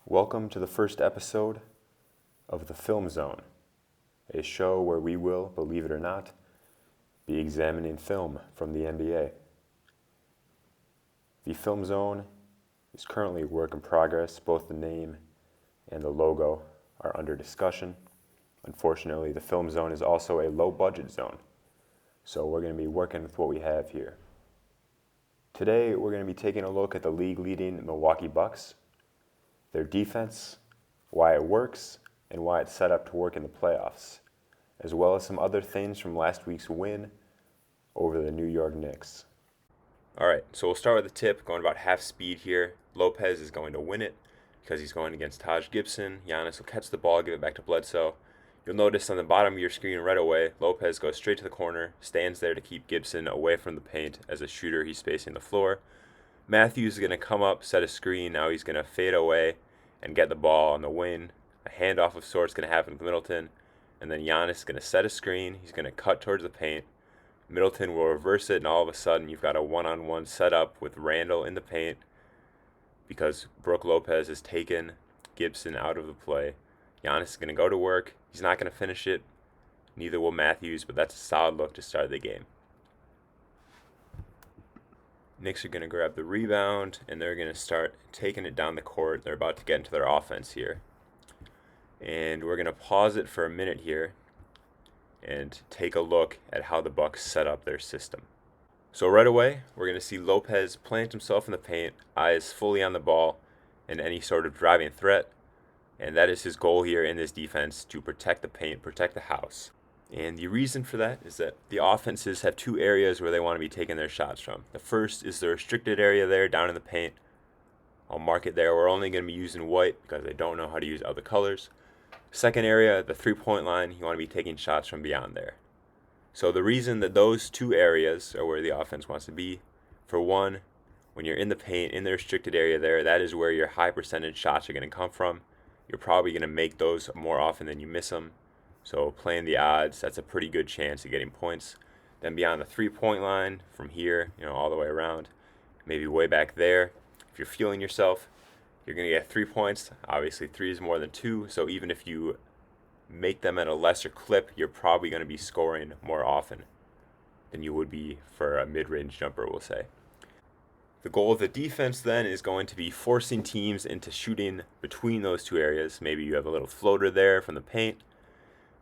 Welcome to the first episode of The Film Zone, a show where we will, believe it or not, be examining film from the NBA. The Film Zone is currently a work in progress. Both the name and the logo are under discussion. Unfortunately, the Film Zone is also a low-budget zone, so we're going to be working with what we have here. Today, we're going to be taking a look at the league-leading Milwaukee Bucks, their defense, why it works, and why it's set up to work in the playoffs, as well as some other things from last week's win over the New York Knicks. All right, so we'll start with the tip, going about half speed here. Lopez is going to win it because he's going against Taj Gibson. Giannis will catch the ball, give it back to Bledsoe. You'll notice on the bottom of your screen right away, Lopez goes straight to the corner, stands there to keep Gibson away from the paint. As a shooter, he's spacing the floor. Matthews is going to come up, set a screen. Now he's going to fade away and get the ball on the wing. A handoff of sorts going to happen with Middleton. And then Giannis is going to set a screen. He's going to cut towards the paint. Middleton will reverse it, and all of a sudden you've got a one-on-one setup with Randall in the paint because Brook Lopez has taken Gibson out of the play. Giannis is going to go to work. He's not going to finish it. Neither will Matthews, but that's a solid look to start the game. Knicks are going to grab the rebound, and they're going to start taking it down the court. They're about to get into their offense here. And we're going to pause it for a minute here and take a look at how the Bucks set up their system. So right away, we're going to see Lopez plant himself in the paint, eyes fully on the ball and any sort of driving threat. And that is his goal here in this defense, to protect the paint, protect the house. And the reason for that is that the offenses have two areas where they want to be taking their shots from. The first is the restricted area there down in the paint. I'll mark it there. We're only going to be using white because I don't know how to use other colors. Second area, the three-point line, you want to be taking shots from beyond there. So the reason that those two areas are where the offense wants to be, for one, when you're in the paint, in the restricted area there, that is where your high percentage shots are going to come from. You're probably going to make those more often than you miss them. So playing the odds, that's a pretty good chance of getting points. Then beyond the three-point line, from here, all the way around, maybe way back there, if you're feeling yourself, you're going to get 3 points. Obviously, 3 is more than 2, so even if you make them at a lesser clip, you're probably going to be scoring more often than you would be for a mid-range jumper, we'll say. The goal of the defense then is going to be forcing teams into shooting between those two areas. Maybe you have a little floater there from the paint.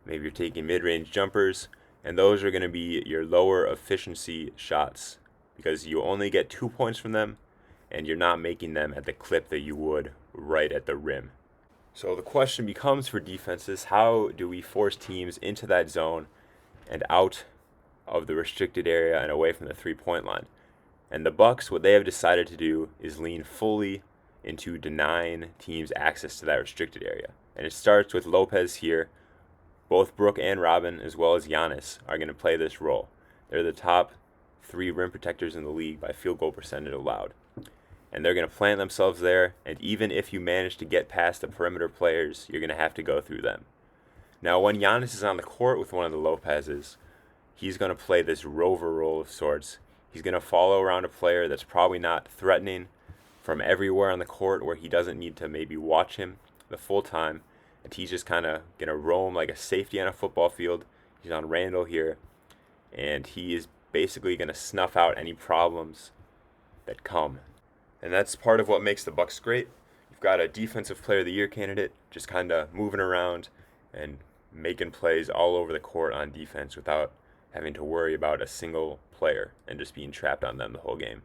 Maybe you're taking mid-range jumpers, and those are going to be your lower efficiency shots because you only get 2 points from them, and you're not making them at the clip that you would right at the rim. So the question becomes for defenses, how do we force teams into that zone and out of the restricted area and away from the three-point line? And the Bucks, what they have decided to do is lean fully into denying teams access to that restricted area. And it starts with Lopez here. Both Brook and Robin, as well as Giannis, are going to play this role. They're the top 3 rim protectors in the league by field goal percentage allowed. And they're going to plant themselves there, and even if you manage to get past the perimeter players, you're going to have to go through them. Now, when Giannis is on the court with one of the Lopez's, he's going to play this rover role of sorts. He's going to follow around a player that's probably not threatening from everywhere on the court where he doesn't need to maybe watch him the full time, and he's just kind of going to roam like a safety on a football field. He's on Randall here, and he is basically going to snuff out any problems that come. And that's part of what makes the Bucks great. You've got a Defensive Player of the Year candidate just kind of moving around and making plays all over the court on defense without having to worry about a single player and just being trapped on them the whole game.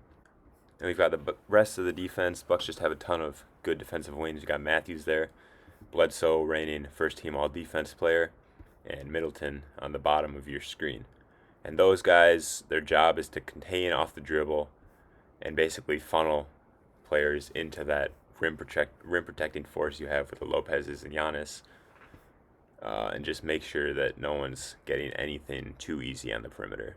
And we've got the rest of the defense. Bucks just have a ton of good defensive wings. You've got Matthews there, Bledsoe reigning first-team all-defense player, and Middleton on the bottom of your screen. And those guys, their job is to contain off the dribble and basically funnel players into that rim protecting force you have with the Lopez's and Giannis, and just make sure that no one's getting anything too easy on the perimeter.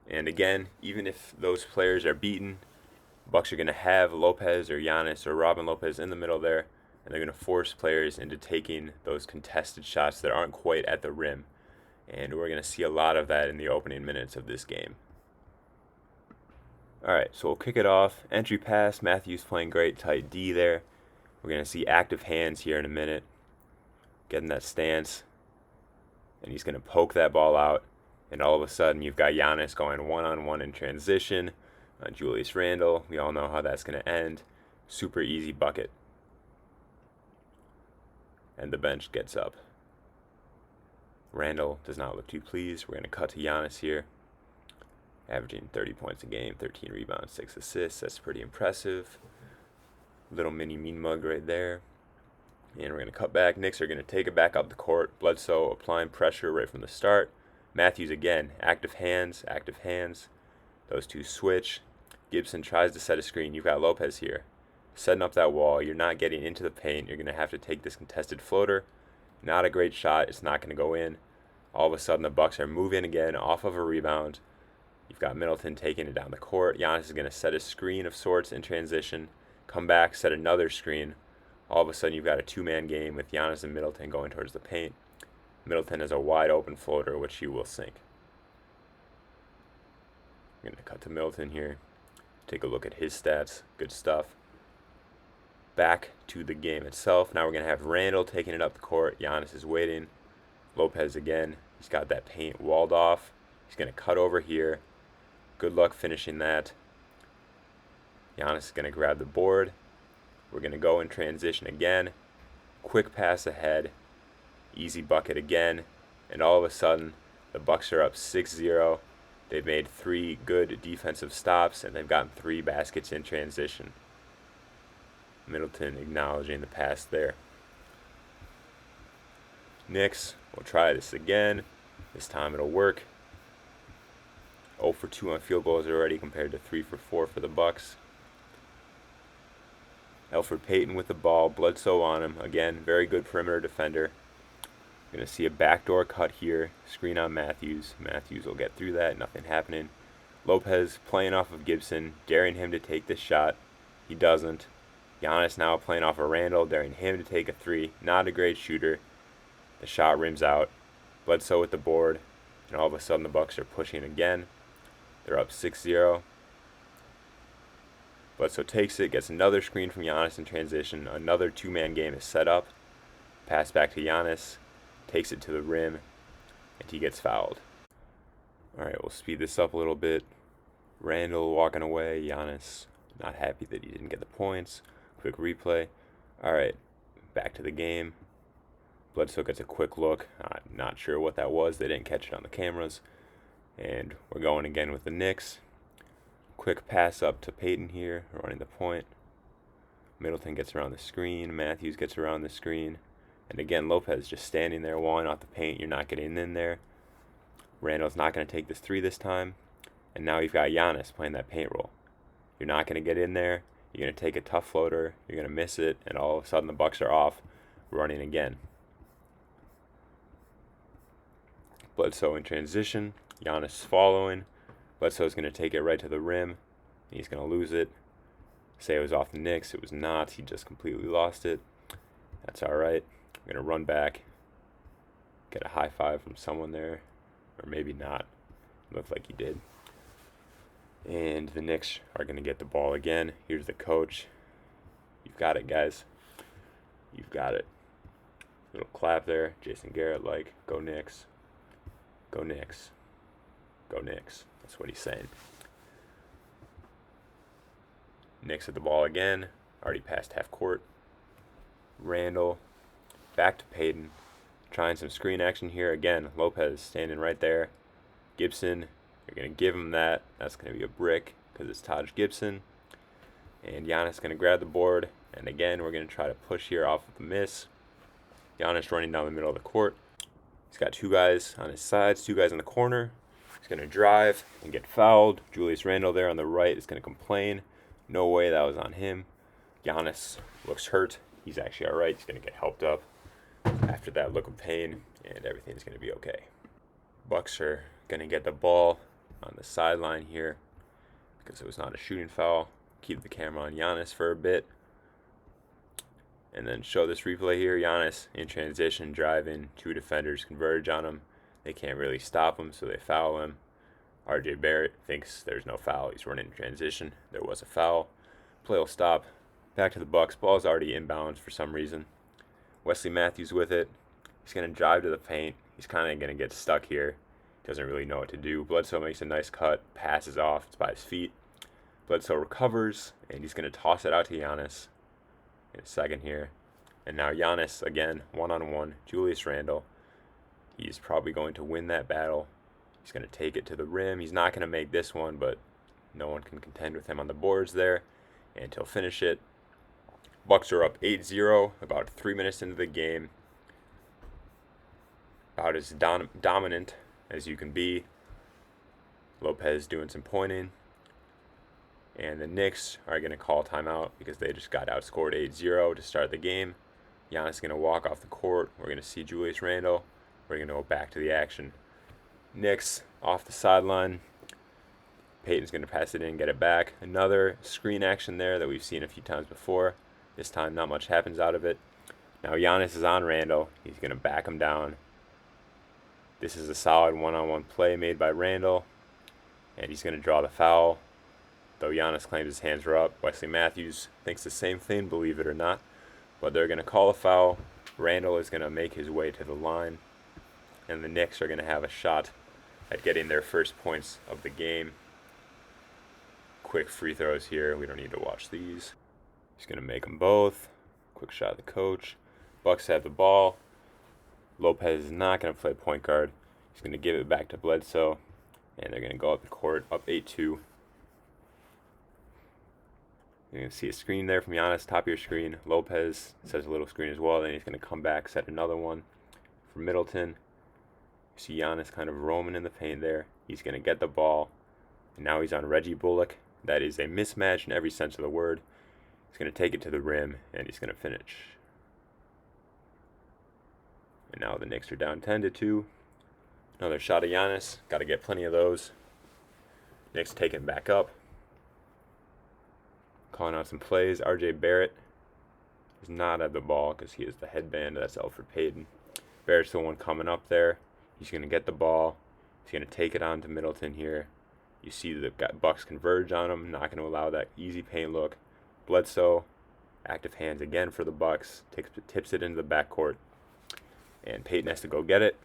And again, even if those players are beaten, Bucks are going to have Lopez or Giannis or Robin Lopez in the middle there, and they're going to force players into taking those contested shots that aren't quite at the rim. And we're going to see a lot of that in the opening minutes of this game. Alright, so we'll kick it off. Entry pass, Matthews playing great, tight D there. We're going to see active hands here in a minute. Getting that stance. And he's going to poke that ball out. And all of a sudden, you've got Giannis going one-on-one in transition on Julius Randle. We all know how that's going to end. Super easy bucket. And the bench gets up. Randle does not look too pleased. We're going to cut to Giannis here. Averaging 30 points a game, 13 rebounds, 6 assists. That's pretty impressive. Little mini mean mug right there. And we're going to cut back. Knicks are going to take it back up the court. Bledsoe applying pressure right from the start. Matthews again, active hands, active hands. Those two switch. Gibson tries to set a screen. You've got Lopez here. Setting up that wall. You're not getting into the paint. You're going to have to take this contested floater. Not a great shot. It's not going to go in. All of a sudden, the Bucks are moving again off of a rebound. You've got Middleton taking it down the court. Giannis is going to set a screen of sorts in transition. Come back, set another screen. All of a sudden, you've got a two-man game with Giannis and Middleton going towards the paint. Middleton has a wide-open floater, which he will sink. We're going to cut to Middleton here. Take a look at his stats. Good stuff. Back to the game itself. Now we're going to have Randle taking it up the court. Giannis is waiting. Lopez again. He's got that paint walled off. He's going to cut over here. Good luck finishing that. Giannis is going to grab the board. We're going to go in transition again. Quick pass ahead. Easy bucket again. And all of a sudden, the Bucks are up 6-0. They've made 3 good defensive stops, and they've gotten 3 baskets in transition. Middleton acknowledging the pass there. Knicks will try this again. This time it'll work. 0 for 2 on field goals already compared to 3 for 4 for the Bucks. Elfrid Payton with the ball. Bledsoe on him. Again, very good perimeter defender. Going to see a backdoor cut here. Screen on Matthews. Matthews will get through that. Nothing happening. Lopez playing off of Gibson, daring him to take this shot. He doesn't. Giannis now playing off of Randle, daring him to take a 3. Not a great shooter. The shot rims out. Bledsoe with the board. And all of a sudden the Bucks are pushing again. They're up 6-0. Bledsoe takes it, gets another screen from Giannis in transition. Another two-man game is set up. Pass back to Giannis. Takes it to the rim. And he gets fouled. Alright, we'll speed this up a little bit. Randle walking away. Giannis not happy that he didn't get the points. Quick replay. Alright, back to the game. Bledsoe gets a quick look. Not sure what that was. They didn't catch it on the cameras. And we're going again with the Knicks. Quick pass up to Payton here, running the point. Middleton gets around the screen. Matthews gets around the screen. And again, Lopez just standing there, walling off the paint. You're not getting in there. Randle's not going to take this 3 this time. And now you've got Giannis playing that paint role. You're not going to get in there. You're going to take a tough floater. You're going to miss it. And all of a sudden the Bucks are off, running again. Bledsoe in transition. Giannis following. Bledsoe's going to take it right to the rim. He's going to lose it. Say it was off the Knicks. It was not. He just completely lost it. That's all right. We're going to run back. Get a high five from someone there. Or maybe not. It looked like he did. And the Knicks are going to get the ball again. Here's the coach. You've got it, guys. You've got it. Little clap there. Jason Garrett like, go Knicks. Go Knicks. Go Knicks. That's what he's saying. Knicks at the ball again. Already past half court. Randle. Back to Payton. Trying some screen action here. Again, Lopez standing right there. Gibson. You're going to give him that. That's going to be a brick because it's Taj Gibson. And Giannis going to grab the board. And again, we're going to try to push here off of the miss. Giannis running down the middle of the court. He's got 2 guys on his sides, 2 guys in the corner. He's going to drive and get fouled. Julius Randle there on the right is going to complain. No way that was on him. Giannis looks hurt. He's actually all right. He's going to get helped up after that look of pain, and everything's going to be okay. Bucks are going to get the ball on the sideline here because it was not a shooting foul. Keep the camera on Giannis for a bit. And then show this replay here. Giannis in transition, driving. 2 defenders converge on him. They can't really stop him, so they foul him. RJ Barrett thinks there's no foul. He's running in transition. There was a foul. Play will stop. Back to the Bucks. Ball's already inbounds for some reason. Wesley Matthews with it. He's going to drive to the paint. He's kind of going to get stuck here. Doesn't really know what to do. Bledsoe makes a nice cut. Passes off. It's by his feet. Bledsoe recovers, and he's going to toss it out to Giannis in a second here. And now Giannis, again, one-on-one. Julius Randle. He's probably going to win that battle. He's going to take it to the rim. He's not going to make this one, but no one can contend with him on the boards there. And he'll finish it. Bucks are up 8-0, about 3 minutes into the game. About as dominant as you can be. Lopez doing some pointing. And the Knicks are going to call timeout because they just got outscored 8-0 to start the game. Giannis is going to walk off the court. We're going to see Julius Randle. We're going to go back to the action. Knicks off the sideline. Payton's going to pass it in, get it back. Another screen action there that we've seen a few times before. This time not much happens out of it. Now Giannis is on Randle. He's going to back him down. This is a solid one-on-one play made by Randle. And he's going to draw the foul. Though Giannis claims his hands were up, Wesley Matthews thinks the same thing, believe it or not. But they're going to call a foul. Randle is going to make his way to the line. And the Knicks are going to have a shot at getting their first points of the game. Quick free throws here. We don't need to watch these. He's going to make them both. Quick shot of the coach. Bucks have the ball. Lopez is not going to play point guard. He's going to give it back to Bledsoe. And they're going to go up the court, up 8-2. You're going to see a screen there from Giannis, top of your screen. Lopez sets a little screen as well. Then he's going to come back, set another one for Middleton. You see Giannis kind of roaming in the paint there. He's going to get the ball. And now he's on Reggie Bullock. That is a mismatch in every sense of the word. He's going to take it to the rim, and he's going to finish. And now the Knicks are down 10-2. Another shot of Giannis. Got to get plenty of those. Knicks taking it back up. Calling out some plays. RJ Barrett is not at the ball because he is the headband. That's Elfrid Payton. Barrett's the one coming up there. He's going to get the ball. He's going to take it on to Middleton here. You see the Bucks converge on him. Not going to allow that easy paint look. Bledsoe, active hands again for the Bucks. Tips it into the backcourt. And Payton has to go get it.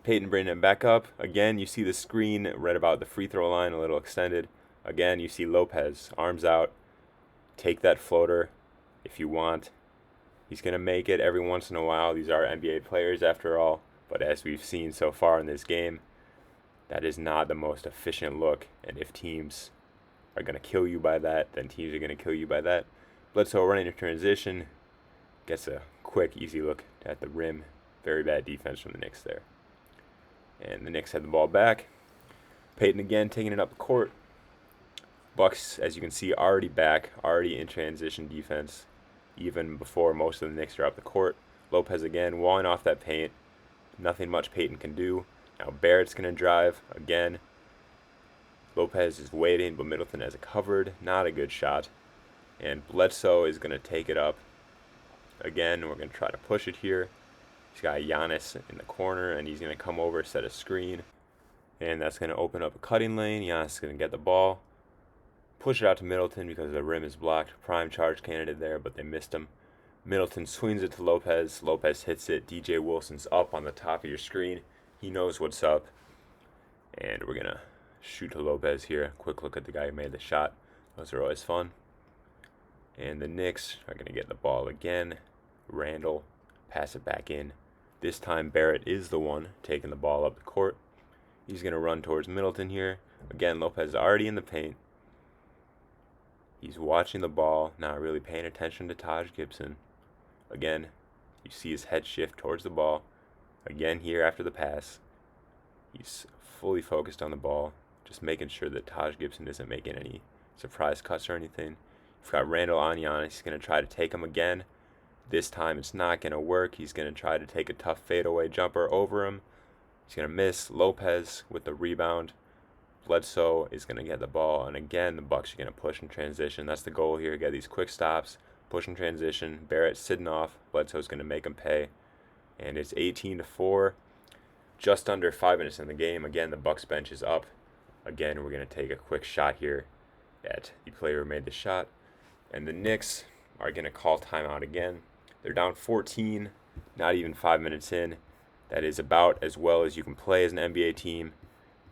Payton bringing it back up. Again, you see the screen right about the free throw line, a little extended. Again, you see Lopez, arms out. Take that floater if you want. He's going to make it every once in a while. These are NBA players after all. But as we've seen so far in this game, that is not the most efficient look. And if teams are going to kill you by that, then teams are going to kill you by that. Bledsoe running a transition. Gets a quick, easy look at the rim. Very bad defense from the Knicks there. And the Knicks had the ball back. Payton again taking it up the court. Bucks, as you can see, already back, already in transition defense, even before most of the Knicks are up the court. Lopez again, walling off that paint. Nothing much Payton can do. Now Barrett's going to drive again. Lopez is waiting, but Middleton has it covered. Not a good shot. And Bledsoe is going to take it up. Again, we're going to try to push it here. He's got Giannis in the corner, and he's going to come over, set a screen. And that's going to open up a cutting lane. Giannis is going to get the ball. Push it out to Middleton because the rim is blocked. Prime charge candidate there, but they missed him. Middleton swings it to Lopez. Lopez hits it. DJ Wilson's up on the top of your screen. He knows what's up. And we're going to shoot to Lopez here. Quick look at the guy who made the shot. Those are always fun. And the Knicks are going to get the ball again. Randle, pass it back in. This time Barrett is the one taking the ball up the court. He's going to run towards Middleton here. Again, Lopez is already in the paint. He's watching the ball, not really paying attention to Taj Gibson. Again, you see his head shift towards the ball. Again here after the pass. He's fully focused on the ball, just making sure that Taj Gibson isn't making any surprise cuts or anything. You've got Randle on Giannis. He's going to try to take him again. This time it's not going to work. He's going to try to take a tough fadeaway jumper over him. He's going to miss. Lopez with the rebound. Bledsoe is going to get the ball. And again, the Bucks are going to push in transition. That's the goal here. Get these quick stops. Push in transition. Barrett sitting off. Bledsoe's going to make him pay. And it's 18-4. Just under 5 minutes in the game. Again, the Bucks bench is up. Again, we're going to take a quick shot here at the player who made the shot. And the Knicks are going to call timeout again. They're down 14, not even 5 minutes in. That is about as well as you can play as an NBA team.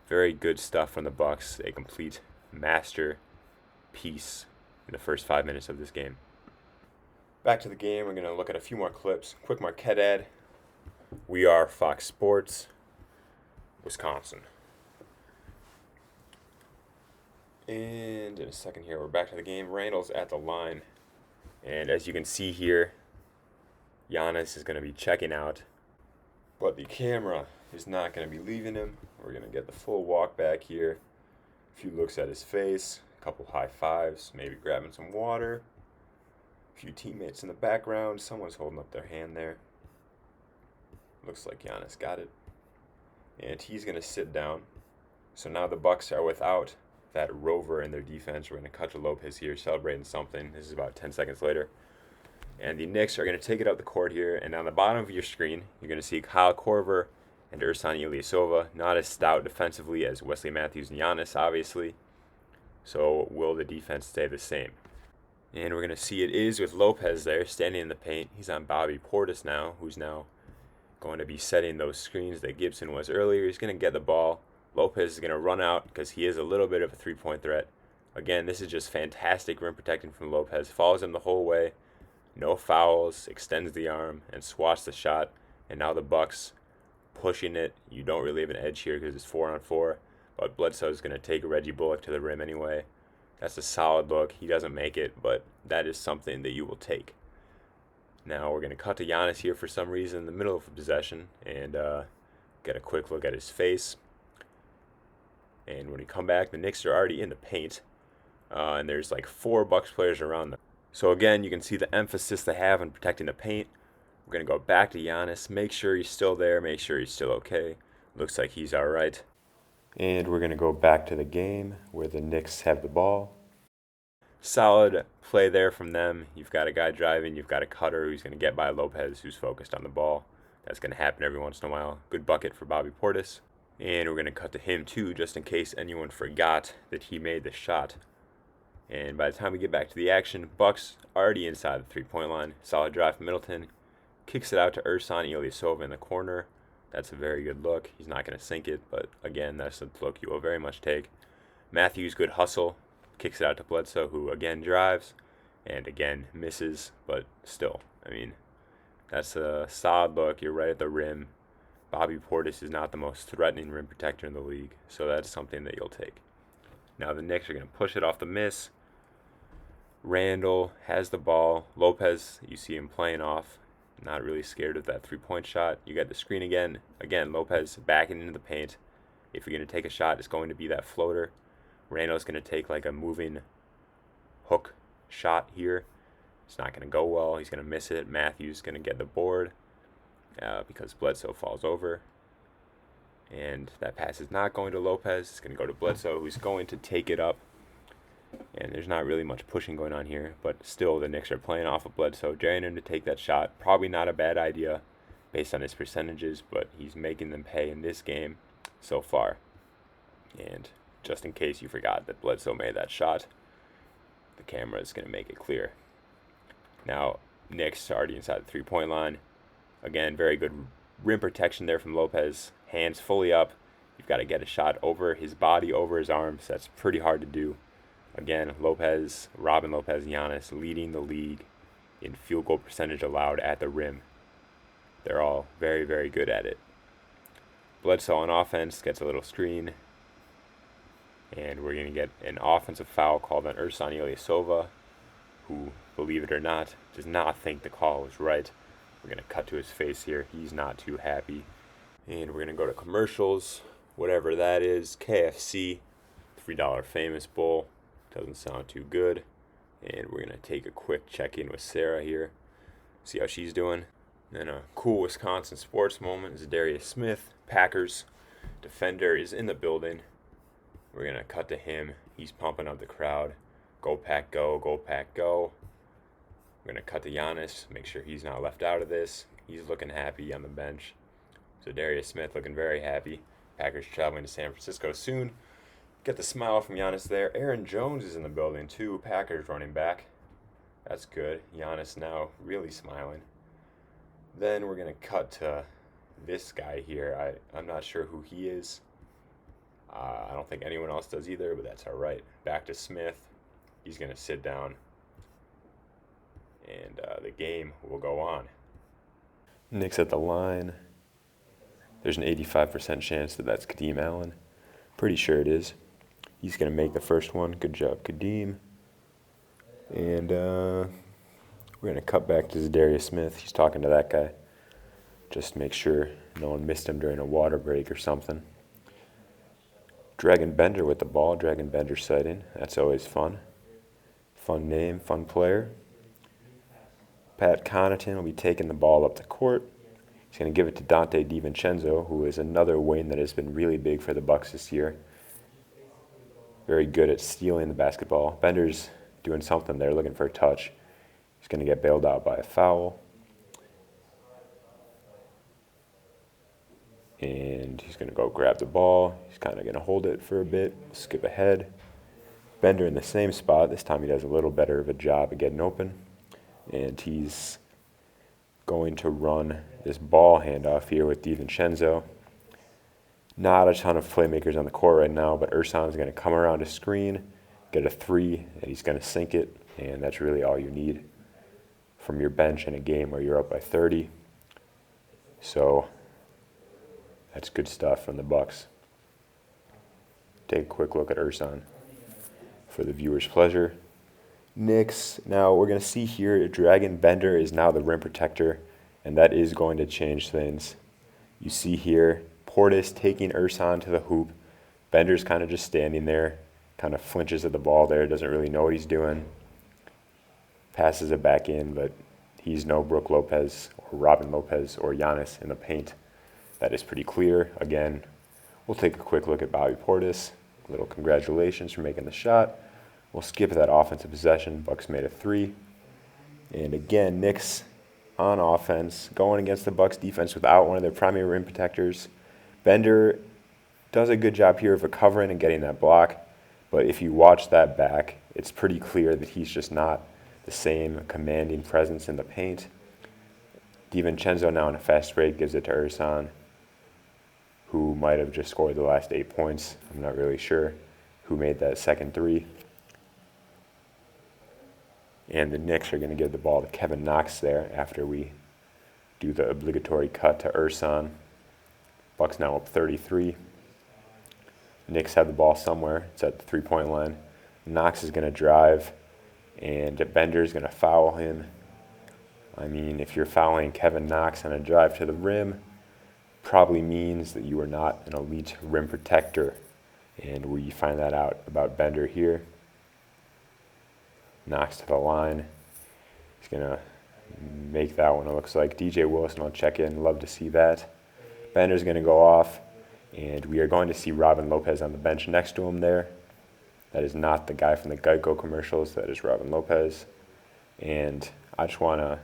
Very good stuff from the Bucks. A complete masterpiece in the first 5 minutes of this game. Back to the game. We're going to look at a few more clips. Quick Marquette ad. We are Fox Sports, Wisconsin. And in a second here, we're back to the game. Randall's at the line. And as you can see here, Giannis is going to be checking out. But the camera is not going to be leaving him. We're going to get the full walk back here. A few looks at his face. A couple high fives. Maybe grabbing some water. A few teammates in the background. Someone's holding up their hand there. Looks like Giannis got it. And he's going to sit down. So now the Bucks are without that rover in their defense. We're going to cut to Lopez here, celebrating something. This is about 10 seconds later. And the Knicks are going to take it up the court here. And on the bottom of your screen, you're going to see Kyle Korver and Ersan Ilyasova. Not as stout defensively as Wesley Matthews and Giannis, obviously. So will the defense stay the same? And we're going to see it is with Lopez there, standing in the paint. He's on Bobby Portis now, who's now going to be setting those screens that Gibson was earlier. He's going to get the ball. Lopez is going to run out because he is a little bit of a three-point threat. Again, this is just fantastic rim protecting from Lopez. Follows him the whole way. No fouls, extends the arm, and swats the shot. And now the Bucks pushing it. You don't really have an edge here because it's 4-on-4. But Bledsoe is going to take Reggie Bullock to the rim anyway. That's a solid look. He doesn't make it, but that is something that you will take. Now we're going to cut to Giannis here for some reason in the middle of the possession and get a quick look at his face. And when we come back, the Knicks are already in the paint. And there's like 4 Bucks players around them. So again, you can see the emphasis they have on protecting the paint. We're going to go back to Giannis. Make sure he's still there. Make sure he's still okay. Looks like he's all right. And we're going to go back to the game where the Knicks have the ball. Solid play there from them. You've got a guy driving. You've got a cutter who's going to get by Lopez, who's focused on the ball. That's going to happen every once in a while. Good bucket for Bobby Portis. And we're going to cut to him too, just in case anyone forgot that he made the shot. And by the time we get back to the action, Bucks already inside the three-point line. Solid drive from Middleton. Kicks it out to Ersan Ilyasova in the corner. That's a very good look. He's not going to sink it, but again, that's a look you will very much take. Matthews, good hustle. Kicks it out to Bledsoe, who again drives and again misses, but still, I mean, that's a solid look. You're right at the rim. Bobby Portis is not the most threatening rim protector in the league, so that's something that you'll take. Now the Knicks are going to push it off the miss. Randall has the ball. Lopez, you see him playing off. Not really scared of that three-point shot. You got the screen again. Again, Lopez backing into the paint. If you're going to take a shot, it's going to be that floater. Randall's going to take like a moving hook shot here. It's not going to go well. He's going to miss it. Matthews going to get the board because Bledsoe falls over. And that pass is not going to Lopez. It's going to go to Bledsoe, who's going to take it up. And there's not really much pushing going on here, but still the Knicks are playing off of Bledsoe, daring him to take that shot. Probably not a bad idea based on his percentages, but he's making them pay in this game so far. And just in case you forgot that Bledsoe made that shot, the camera is going to make it clear. Now, Knicks already inside the three-point line. Again, very good rim protection there from Lopez. Hands fully up. You've got to get a shot over his body, over his arms. That's pretty hard to do. Again, Lopez, Robin Lopez, Giannis leading the league in field goal percentage allowed at the rim. They're all very, very good at it. Bledsoe on offense gets a little screen. And we're going to get an offensive foul called on Ersan Ilyasova, who, believe it or not, does not think the call was right. We're going to cut to his face here. He's not too happy. And we're going to go to commercials, whatever that is. KFC, $3 Famous Bowl. Doesn't sound too good. And we're going to take a quick check-in with Sarah here. See how she's doing. Then a cool Wisconsin sports moment is Darius Smith. Packers defender is in the building. We're going to cut to him. He's pumping up the crowd. Go Pack, go. Go Pack, go. We're going to cut to Giannis. Make sure he's not left out of this. He's looking happy on the bench. So Darius Smith looking very happy. Packers traveling to San Francisco soon. Get the smile from Giannis there. Aaron Jones is in the building too, Packers running back. That's good. Giannis now really smiling. Then we're going to cut to this guy here. I'm not sure who he is. I don't think anyone else does either, but that's all right. Back to Smith. He's going to sit down, and the game will go on. Knicks at the line. There's an 85% chance that that's Kadeem Allen. Pretty sure it is. He's going to make the first one. Good job, Kadeem. And we're going to cut back to Zadarius Smith. He's talking to that guy. Just to make sure no one missed him during a water break or something. Dragon Bender with the ball. Dragon Bender sighting. That's always fun. Fun name, fun player. Pat Connaughton will be taking the ball up the court. He's going to give it to Dante DiVincenzo, who is another wing that has been really big for the Bucks this year. Very good at stealing the basketball. Bender's doing something there, looking for a touch. He's going to get bailed out by a foul. And he's going to go grab the ball. He's kind of going to hold it for a bit, skip ahead. Bender in the same spot. This time he does a little better of a job of getting open. And he's going to run this ball handoff here with DiVincenzo. Not a ton of playmakers on the court right now, but Ersan's going to come around a screen, get a three, and he's going to sink it. And that's really all you need from your bench in a game where you're up by 30. So that's good stuff from the Bucks. Take a quick look at Ersan for the viewer's pleasure. Knicks, now we're going to see here Dragon Bender is now the rim protector, and that is going to change things. You see here Portis taking Ersan to the hoop. Bender's kind of just standing there, kind of flinches at the ball there, doesn't really know what he's doing. Passes it back in, but he's no Brook Lopez or Robin Lopez or Giannis in the paint. That is pretty clear. Again, we'll take a quick look at Bobby Portis. A little congratulations for making the shot. We'll skip that offensive possession. Bucks made a three. And again, Knicks on offense, going against the Bucks defense without one of their primary rim protectors. Bender does a good job here of recovering and getting that block. But if you watch that back, it's pretty clear that he's just not the same commanding presence in the paint. DiVincenzo now in a fast break gives it to Ersan, who might have just scored the last 8 points. I'm not really sure who made that second three. And the Knicks are going to give the ball to Kevin Knox there after we do the obligatory cut to Ersan. Bucks now up 33. Knicks have the ball somewhere. It's at the three-point line. Knox is going to drive, and Bender is going to foul him. I mean, if you're fouling Kevin Knox on a drive to the rim, probably means that you are not an elite rim protector. And we find that out about Bender here. Knox to the line. He's going to make that one, it looks like. DJ Wilson will check in. Love to see that. Bender's going to go off, and we are going to see Robin Lopez on the bench next to him there. That is not the guy from the Geico commercials. That is Robin Lopez. And I just want to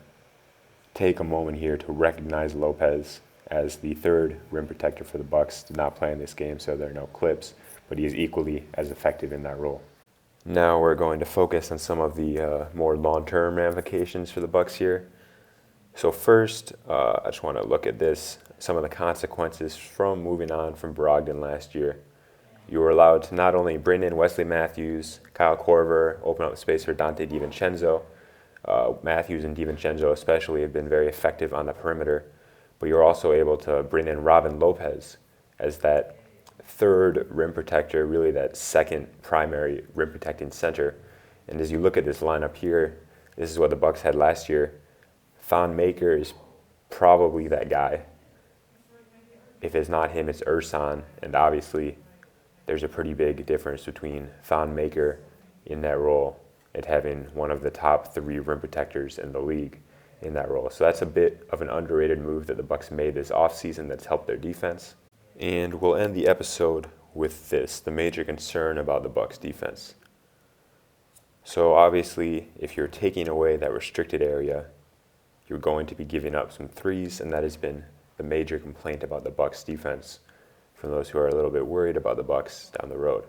take a moment here to recognize Lopez as the third rim protector for the Bucks. Did not play in this game, so there are no clips, but he is equally as effective in that role. Now we're going to focus on some of the more long-term ramifications for the Bucks here. So first, I just want to look at some of the consequences from moving on from Brogdon last year. You were allowed to not only bring in Wesley Matthews, Kyle Korver, open up space for Dante DiVincenzo. Matthews and DiVincenzo especially have been very effective on the perimeter, but you're also able to bring in Robin Lopez as that third rim protector, really that second primary rim protecting center. And as you look at this lineup here, this is what the Bucks had last year. Thon Maker is probably that guy. If it's not him, it's Ersan, and obviously there's a pretty big difference between Thon Maker in that role and having one of the top three rim protectors in the league in that role. So that's a bit of an underrated move that the Bucks made this offseason that's helped their defense. And we'll end the episode with this, the major concern about the Bucks defense. So obviously, if you're taking away that restricted area, you're going to be giving up some threes, and that has been the major complaint about the Bucks defense from those who are a little bit worried about the Bucks down the road.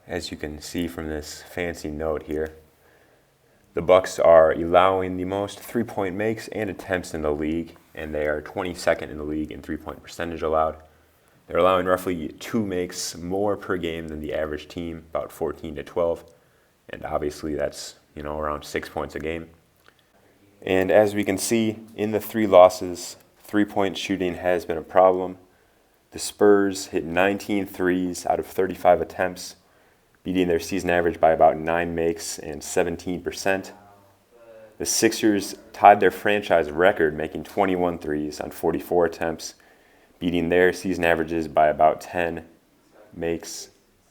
As you can see from this fancy note here, the Bucks are allowing the most three-point makes and attempts in the league, and they are 22nd in the league in three-point percentage allowed. They're allowing roughly 2 makes more per game than the average team, about 14 to 12, and obviously that's, around 6 points a game. And as we can see in the 3 losses, three-point shooting has been a problem. The Spurs hit 19 threes out of 35 attempts, beating their season average by about 9 makes and 17%. The Sixers tied their franchise record, making 21 threes on 44 attempts, beating their season averages by about 10 makes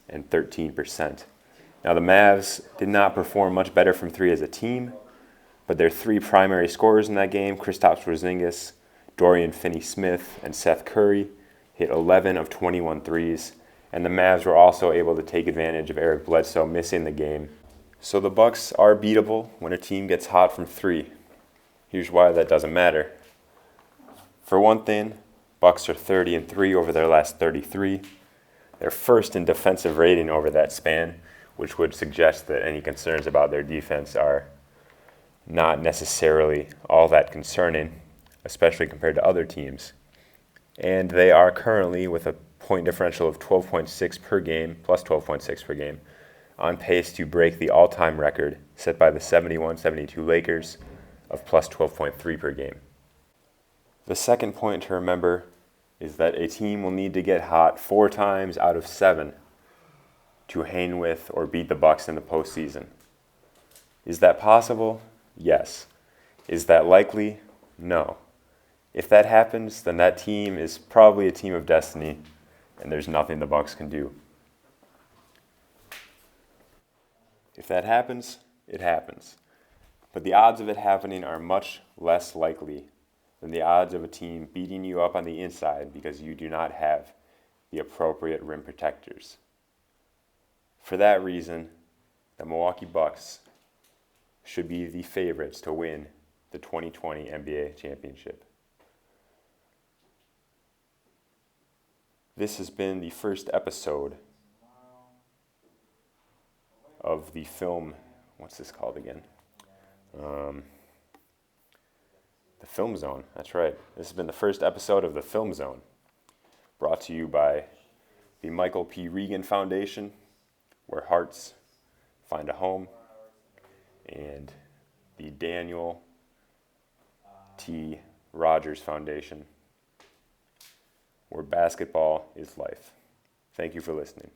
and 13%. Now the Mavs did not perform much better from 3 as a team, but their 3 primary scorers in that game, Kristaps Porzingis, Dorian Finney-Smith, and Seth Curry, hit 11 of 21 threes, and the Mavs were also able to take advantage of Eric Bledsoe missing the game. So the Bucks are beatable when a team gets hot from 3. Here's why that doesn't matter. For one thing, Bucks are 30-3 over their last 33. They're first in defensive rating over that span, which would suggest that any concerns about their defense are not necessarily all that concerning, especially compared to other teams. And they are currently, with a point differential of 12.6 per game, plus 12.6 per game, on pace to break the all-time record set by the 71-72 Lakers of plus 12.3 per game. The second point to remember is that a team will need to get hot 4 times out of 7 to hang with or beat the Bucks in the postseason. Is that possible? Yes. Is that likely? No. If that happens, then that team is probably a team of destiny, and there's nothing the Bucks can do. If that happens, it happens. But the odds of it happening are much less likely than the odds of a team beating you up on the inside because you do not have the appropriate rim protectors. For that reason, the Milwaukee Bucks should be the favorites to win the 2020 NBA championship. This has been the first episode of the film, what's this called again? The Film Zone, that's right. This has been the first episode of the Film Zone, brought to you by the Michael P. Regan Foundation, where hearts find a home, and the Daniel T. Rogers Foundation, where basketball is life. Thank you for listening.